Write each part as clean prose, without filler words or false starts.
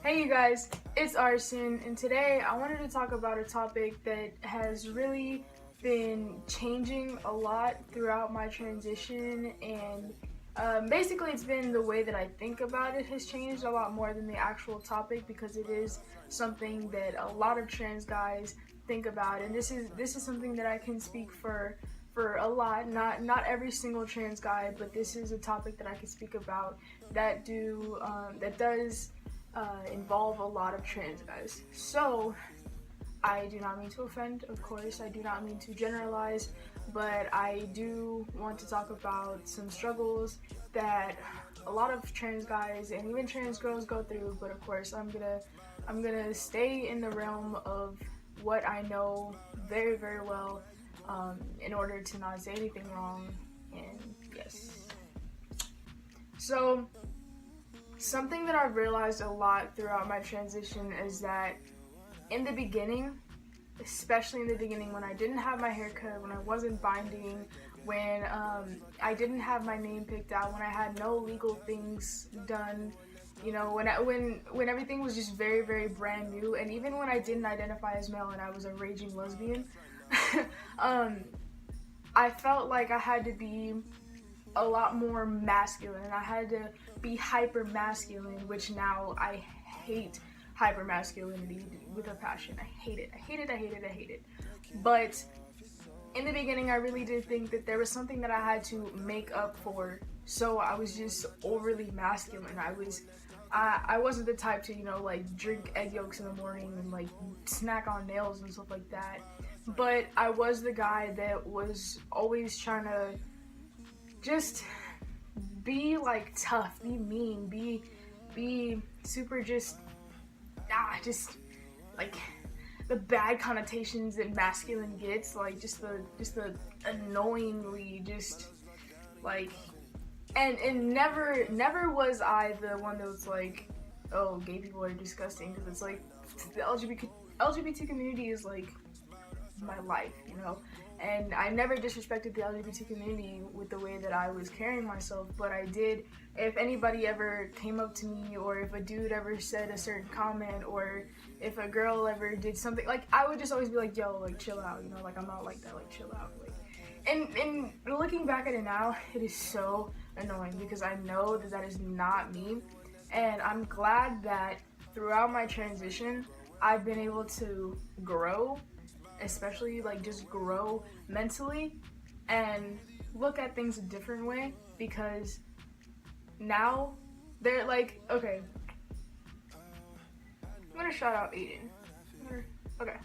Hey you guys, it's Arson, and today I wanted to talk about a topic that has really been changing a lot throughout my transition, and basically it's been the way that I think about it has changed a lot more than the actual topic, because it is something that a lot of trans guys think about, and this is something that I can speak for a lot, not every single trans guy, but this is a topic that I can speak about that does involve a lot of trans guys. So I do not mean to offend, of course, I do not mean to generalize, but I do want to talk about some struggles that a lot of trans guys and even trans girls go through. But of course I'm gonna stay in the realm of what I know very, very well, in order to not say anything wrong. And yes, so something that I've realized a lot throughout my transition is that in the beginning, especially in the beginning, when I didn't have my hair cut, when I wasn't binding, when I didn't have my name picked out, when I had no legal things done, you know, when everything was just very, very brand new, and even when I didn't identify as male and I was a raging lesbian, I felt like I had to be a lot more masculine. I had to be hyper masculine, which now I hate hyper masculinity with a passion. I hate it. I hate it. I hate it. I hate it. But in the beginning, I really did think that there was something that I had to make up for. So I was just overly masculine. I wasn't the type to, you know, like drink egg yolks in the morning and like snack on nails and stuff like that. But I was the guy that was always trying to just be like tough, be mean, be super just like the bad connotations that masculine gets, like just the annoyingly just like, and never was I the one that was like, oh, gay people are disgusting, because it's like the LGBT community is like my life, you know, and I never disrespected the LGBT community with the way that I was carrying myself. But I did, if anybody ever came up to me, or if a dude ever said a certain comment, or if a girl ever did something, like I would just always be like, yo, like chill out, you know, like I'm not like that, like chill out, like. And looking back at it now, it is so annoying, because I know that that is not me, and I'm glad that throughout my transition I've been able to grow, especially like just grow mentally and look at things a different way, because now they're like, okay, I'm gonna shout out Aiden. Okay,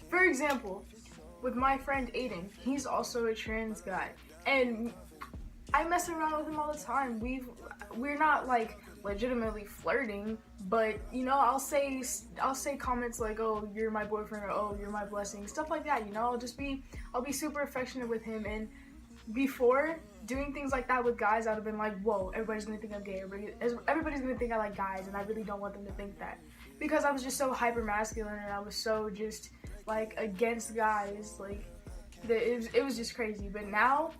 for example, with my friend Aiden, he's also a trans guy, and I mess around with him all the time. We're not like legitimately flirting, but you know, I'll say comments like, oh, you're my boyfriend, or oh, you're my blessing, stuff like that, you know. I'll be super affectionate with him. And before doing things like that with guys, I would have been like, whoa, everybody's gonna think I'm gay, everybody's gonna think I like guys, and I really don't want them to think that, because I was just so hyper masculine, and I was so just like against guys, like it was just crazy. But now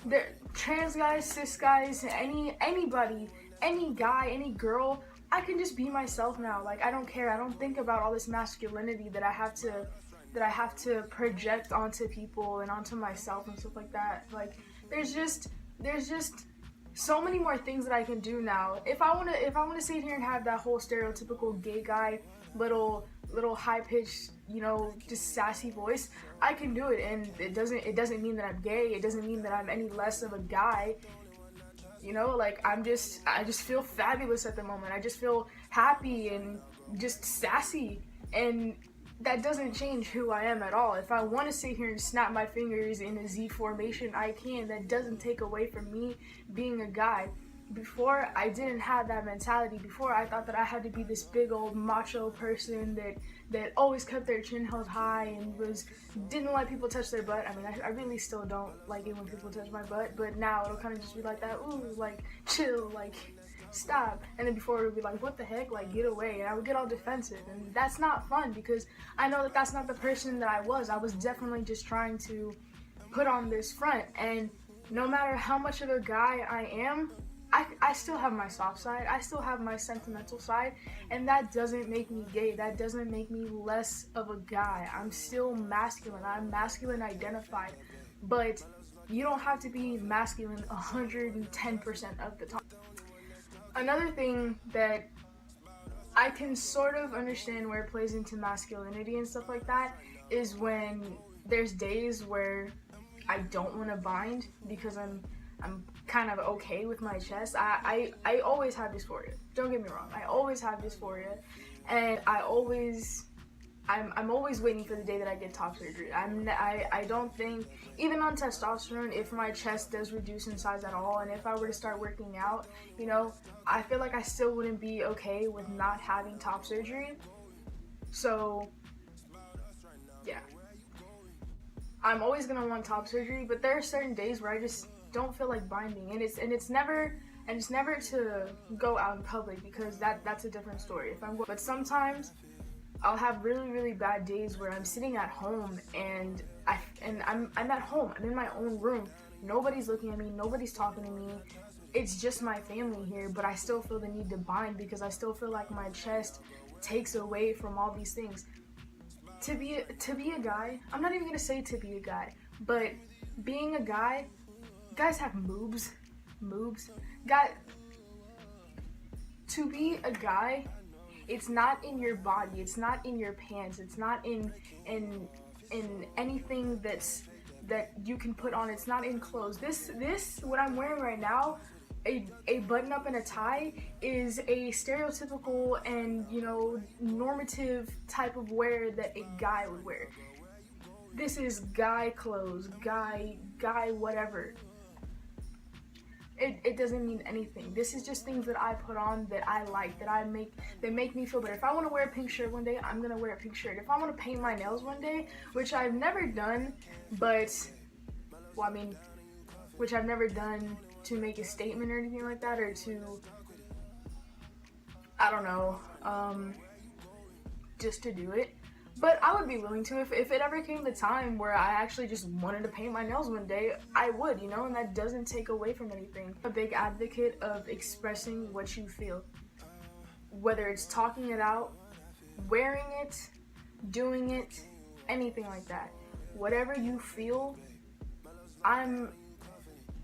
the trans guys, cis guys, anybody, any guy, any girl, I can just be myself now. Like I don't care. I don't think about all this masculinity that I have to project onto people and onto myself and stuff like that. Like there's just so many more things that I can do now. If I wanna sit here and have that whole stereotypical gay guy, little high pitched, you know, just sassy voice, I can do it, and it doesn't mean that I'm gay. It doesn't mean that I'm any less of a guy. You know, like I just feel fabulous at the moment. I just feel happy and just sassy, and that doesn't change who I am at all. If I want to sit here and snap my fingers in a Z formation, I can. That doesn't take away from me being a guy. Before, I didn't have that mentality. Before, I thought that I had to be this big old macho person that always kept their chin held high and didn't let people touch their butt. I mean, I really still don't like it when people touch my butt, but now it'll kind of just be like that, ooh, like, chill, like, stop. And then before, it would be like, what the heck, like, get away, and I would get all defensive, and that's not fun, because I know that that's not the person that I was. I was definitely just trying to put on this front, and no matter how much of a guy I am, I still have my soft side, I still have my sentimental side, and that doesn't make me gay, that doesn't make me less of a guy. I'm still masculine, I'm masculine identified, but you don't have to be masculine 110% of the time. Another thing that I can sort of understand where it plays into masculinity and stuff like that is when there's days where I don't want to bind because I'm kind of okay with my chest. I always have dysphoria. Don't get me wrong. I always have dysphoria, and I'm always waiting for the day that I get top surgery. I don't think, even on testosterone, if my chest does reduce in size at all, and if I were to start working out, you know, I feel like I still wouldn't be okay with not having top surgery. So, yeah. I'm always gonna want top surgery, but there are certain days where I just don't feel like binding, and it's never to go out in public, because that's a different story. But sometimes I'll have really bad days where I'm sitting at home and I'm at home. I'm in my own room. Nobody's looking at me. Nobody's talking to me. It's just my family here, but I still feel the need to bind because I still feel like my chest takes away from all these things. To be a guy, I'm not even gonna say to be a guy, but being a guy, guys have moobs. To be a guy, it's not in your body, it's not in your pants, it's not in anything that you can put on, it's not in clothes. This what I'm wearing right now, a button up and a tie, is a stereotypical and, you know, normative type of wear that a guy would wear. This is guy clothes, guy whatever. It doesn't mean anything. This is just things that I put on that I like, that make me feel better. If I want to wear a pink shirt one day, I'm gonna wear a pink shirt. If I want to paint my nails one day, which I've never done, which I've never done to make a statement or anything like that, or to, I don't know, just to do it. But I would be willing to, if it ever came the time where I actually just wanted to paint my nails one day, I would, you know, and that doesn't take away from anything. I'm a big advocate of expressing what you feel. Whether it's talking it out, wearing it, doing it, anything like that. Whatever you feel, I'm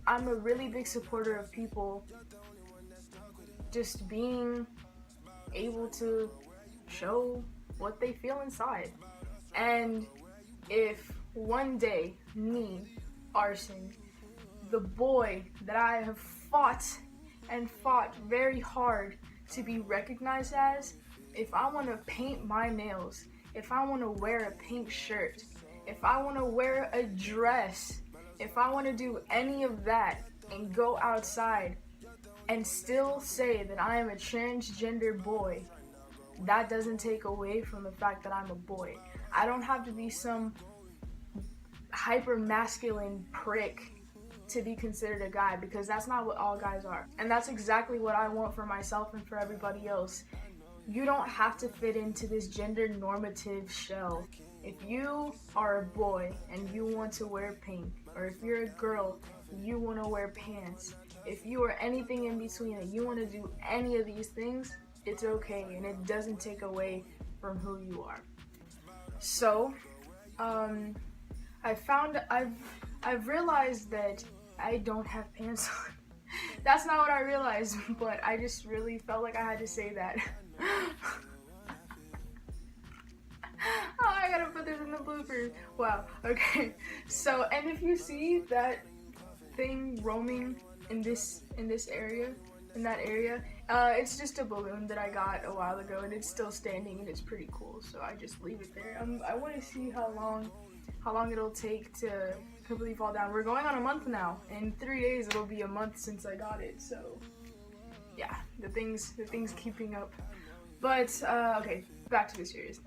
a really big supporter of people just being able to show what they feel inside. And if one day, me, Arson, the boy that I have fought very hard to be recognized as, if I want to paint my nails, if I want to wear a pink shirt, if I want to wear a dress, if I want to do any of that and go outside and still say that I am a transgender boy, that doesn't take away from the fact that I'm a boy. I don't have to be some hyper-masculine prick to be considered a guy, because that's not what all guys are. And that's exactly what I want for myself and for everybody else. You don't have to fit into this gender normative shell. If you are a boy and you want to wear pink, or if you're a girl, you want to wear pants, if you are anything in between and you want to do any of these things, it's okay, and it doesn't take away from who you are. So, I've realized that I don't have pants on. That's not what I realized, but I just really felt like I had to say that. Oh, I gotta put this in the bloopers. Wow, okay. So, and if you see that thing roaming in that area, it's just a balloon that I got a while ago, and it's still standing, and it's pretty cool, so I just leave it there. I want to see how long it'll take to completely fall down. We're going on a month now. In 3 days it'll be a month since I got it, so yeah, the thing's keeping up. But okay, back to the seriousness.